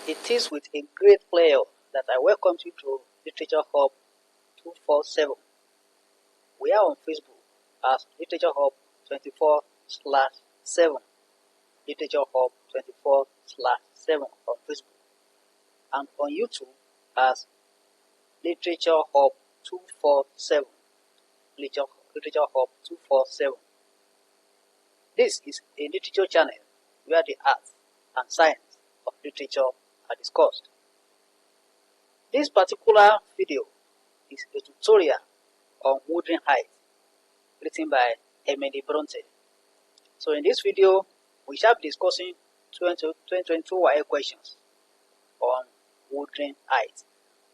It is with a great pleasure that I welcome you to Literature Hub 247. We are on Facebook as Literature Hub 24/7, Literature Hub 24/7 on Facebook, and on YouTube as Literature Hub 247, Literature Hub 247. This is a literature channel where the art and science of literature are discussed. This particular video is a tutorial on Wuthering Heights, written by Emily Bronte. So in this video, we shall be discussing 2022 WAEC questions on Wuthering Heights.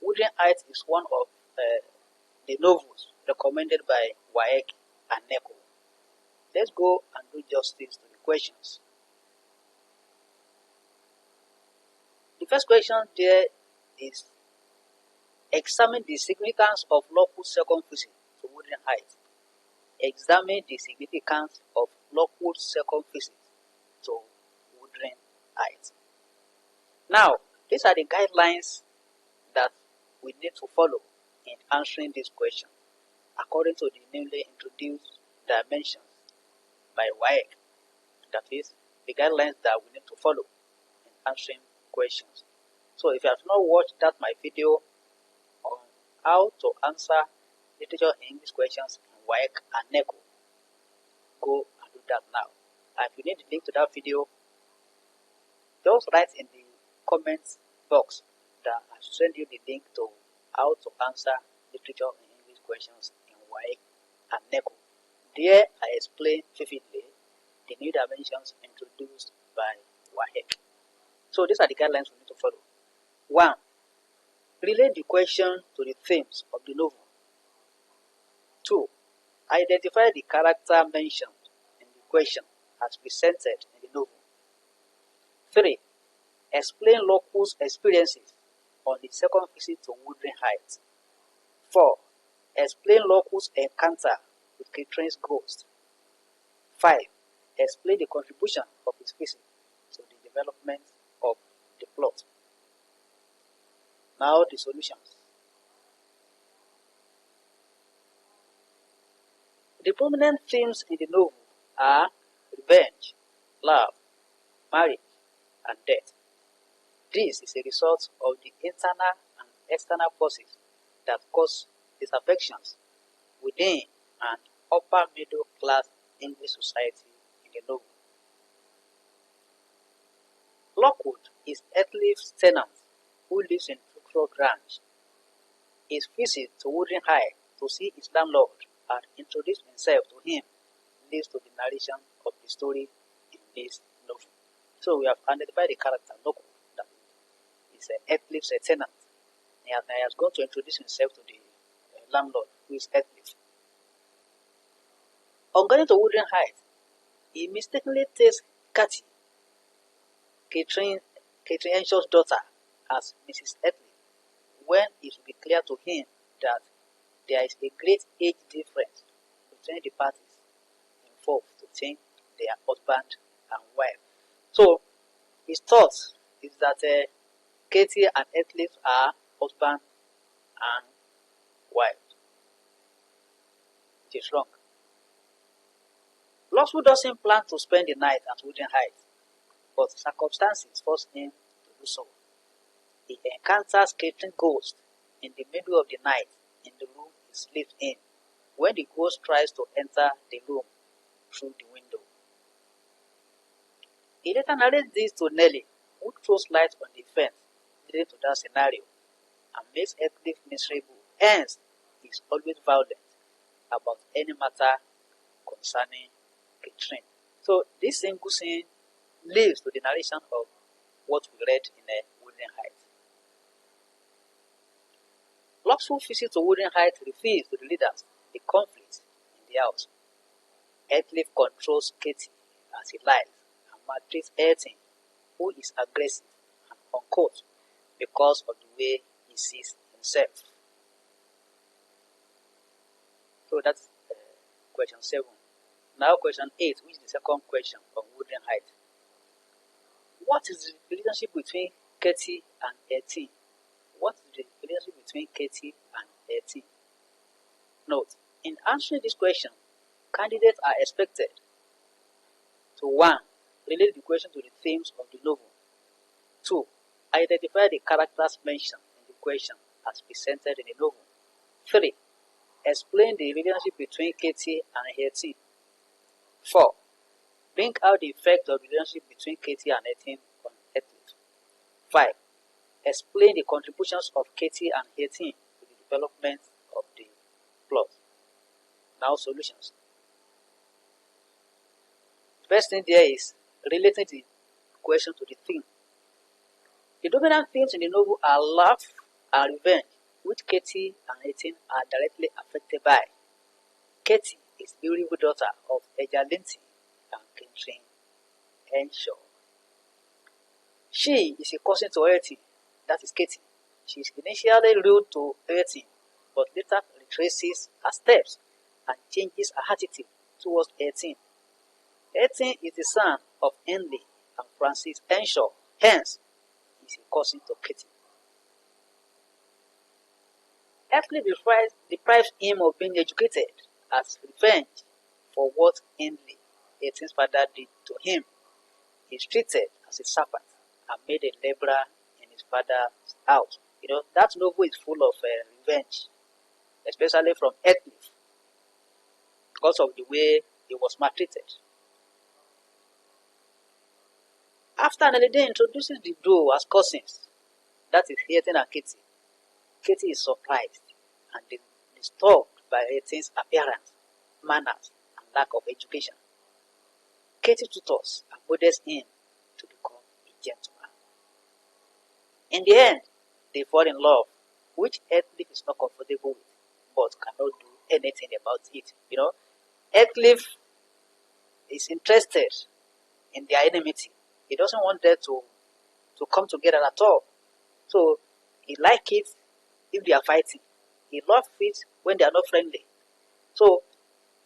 Wuthering Heights is one of the novels recommended by WAEC and NECO. Let's go and do justice to the questions. The first question there is, examine the significance of Lockwood's second visit to Wuthering Heights. Examine the significance of Lockwood's second visit to Wuthering Heights. Now, these are the guidelines that we need to follow in answering this question, according to the newly introduced dimensions by WAEC. That is, the guidelines that we need to follow in answering questions. So if you have not watched my video on how to answer literature and English questions in WAEC and NECO, go and do that now. And if you need the link to that video, just write in the comments box that I should send you the link to how to answer literature and English questions in WAEC and NECO. There I explain vividly the new dimensions introduced by WAEC. So these are the guidelines we need to follow. 1. Relate the question to the themes of the novel. 2. Identify the character mentioned in the question as presented in the novel. 3. Explain Lockwood's experiences on the second visit to Wuthering Heights. 4. Explain Lockwood's encounter with Catherine's ghost. 5. Explain the contribution of his visit to the development of the plot. Now the solutions. The prominent themes in the novel are revenge, love, marriage, and death. This is a result of the internal and external forces that cause disaffections within an upper middle class English society in the novel. Lockwood is Heathcliff's tenant who lives in Fruitful Grange. His visit to Wuthering Heights to see his landlord and introduce himself to him leads to the narration of the story in this novel. So we have identified the character Lockwood, that is Heathcliff's tenant. He has gone to introduce himself to the landlord, who is Heathcliff. On going to Wuthering Heights, he mistakenly takes Katy, Catherine Hensshaw's daughter, as Mrs. Heathcliff, when it will be clear to him that there is a great age difference between the parties involved to think they are husband and wife. So his thought is that Katy and Heathcliff are husband and wife. It is wrong. Lockwood doesn't plan to spend the night at Wuthering Heights, but circumstances force him to do so. He encounters Catherine's ghost in the middle of the night in the room he sleeps in, when the ghost tries to enter the room through the window. He later narrates this to Nellie, who throws light on the events leading to that scenario and makes Heathcliff miserable. Hence, he is always violent about any matter concerning Catherine. So this single scene leads to the narration of what we read in Wuthering Heights. Lockwood's visit to Wuthering Heights reveals to the readers the conflict in the house. Heathcliff controls Katy as he lies and maltreats Elton, who is aggressive and uncouth because of the way he sees himself. So that's question 7. Now question 8, which is the second question of Wuthering Heights. What is the relationship between Katy and 18. What is the relationship between Katy and 18? Note, in answering this question, candidates are expected to 1. Relate the question to the themes of the novel. 2. Identify the characters mentioned in the question as presented in the novel. 3. Explain the relationship between Katy and 18. 4. Bring out the effect of the relationship between Katy and 18 on Heathcliff. 5. Explain the contributions of Katy and 18 to the development of the plot. Now solutions. First thing there is relating the question to the theme. The dominant themes in the novel are love and revenge, which Katy and 18 are directly affected by. Katy is the beautiful daughter of Katy Linton and Katy Henshaw. She is a cousin to 18, that is Katy. She is initially rude to 18, but later retraces her steps and changes her attitude towards 18. 18 is the son of Emily and Francis Henshaw, hence he is a cousin to Katy. Heathcliff deprives him of being educated as revenge for what Emily, 18's father, did to him. He is treated as a servant and made a laborer in his father's house. That novel is full of revenge, especially from Heathcliff, because of the way he was maltreated. After Nelly introduces the duo as cousins, that is 18 and Katy, Katy is surprised and disturbed by 18's appearance, manners, and lack of education. Katy tutors and models him to become a gentleman. In the end, they fall in love, which Heathcliff is not comfortable with, but cannot do anything about it. Heathcliff is interested in their enmity. He doesn't want them to come together at all. So he likes it if they are fighting. He loves it when they are not friendly. So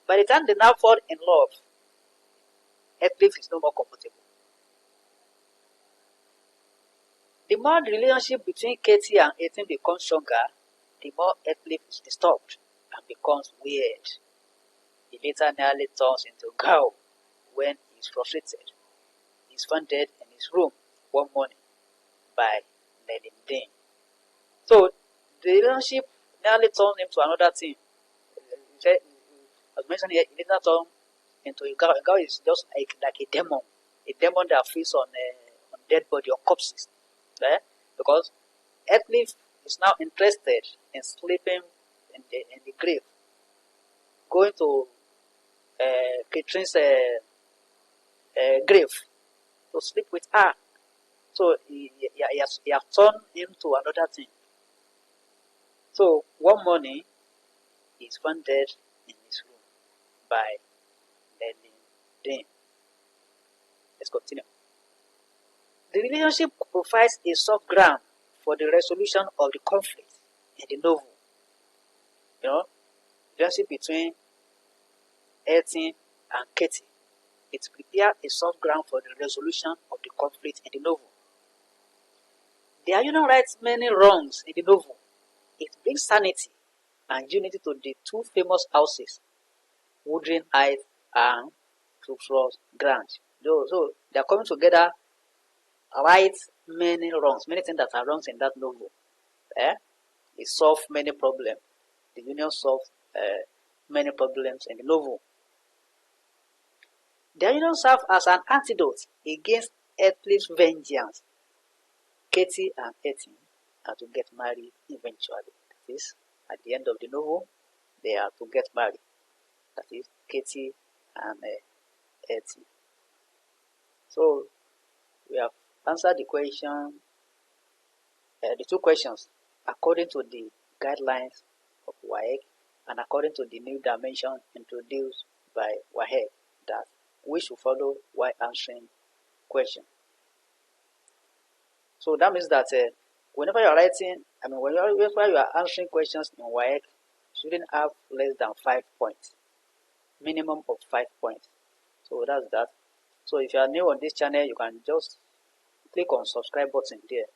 by the time they now fall in love, Heathcliff is no more comfortable. The more the relationship between Katy and 18 becomes stronger, the more Heathcliff is disturbed and becomes weird. He later nearly turns into a girl when he is frustrated. He is found dead in his room one morning by Linton. So the relationship nearly turns him to another thing. As mentioned here, he later turns into a girl. A girl is just like a demon that feeds on dead body or corpses. Because Heathcliff is now interested in sleeping in the grave, going to Catherine's grave to sleep with her. So he has turned him to another thing. So one morning, he is found dead in his room by Linton. Let's continue. The relationship provides a soft ground for the resolution of the conflict in the novel. The relationship between 18 and Katy. It prepares a soft ground for the resolution of the conflict in the novel. Their union rights many wrongs in the novel. It brings sanity and unity to the two famous houses, Wuthering Heights and Syllabus. So they are coming together, right many wrongs, many things that are wrongs in that novel. It solves many problems. The union solves many problems in the novel. The union serves as an antidote against Heathcliff's vengeance. Katy and 18 are to get married eventually. That is, at the end of the novel, they are to get married. That is, Katy and 18. So, we have answered the question, the two questions, according to the guidelines of WAEC and according to the new dimension introduced by WAEC that we should follow while answering questions. So that means that whenever you are writing, whenever you are answering questions in WAEC, you shouldn't have less than 5 points, minimum of 5 points. So that's that. So if you are new on this channel, you can just click on subscribe button there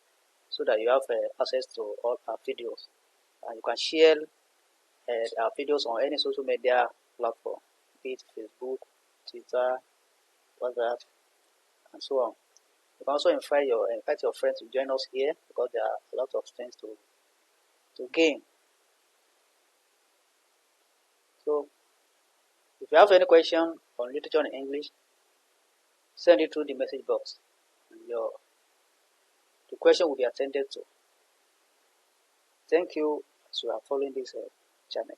so that you have access to all our videos. And you can share our videos on any social media platform, be it Facebook, Twitter, WhatsApp, and so on. You can also invite your friends to join us here, because there are a lot of things to gain. So if you have any question on literature in English, send it through the message box, and the question will be attended to. Thank you as you are following this channel.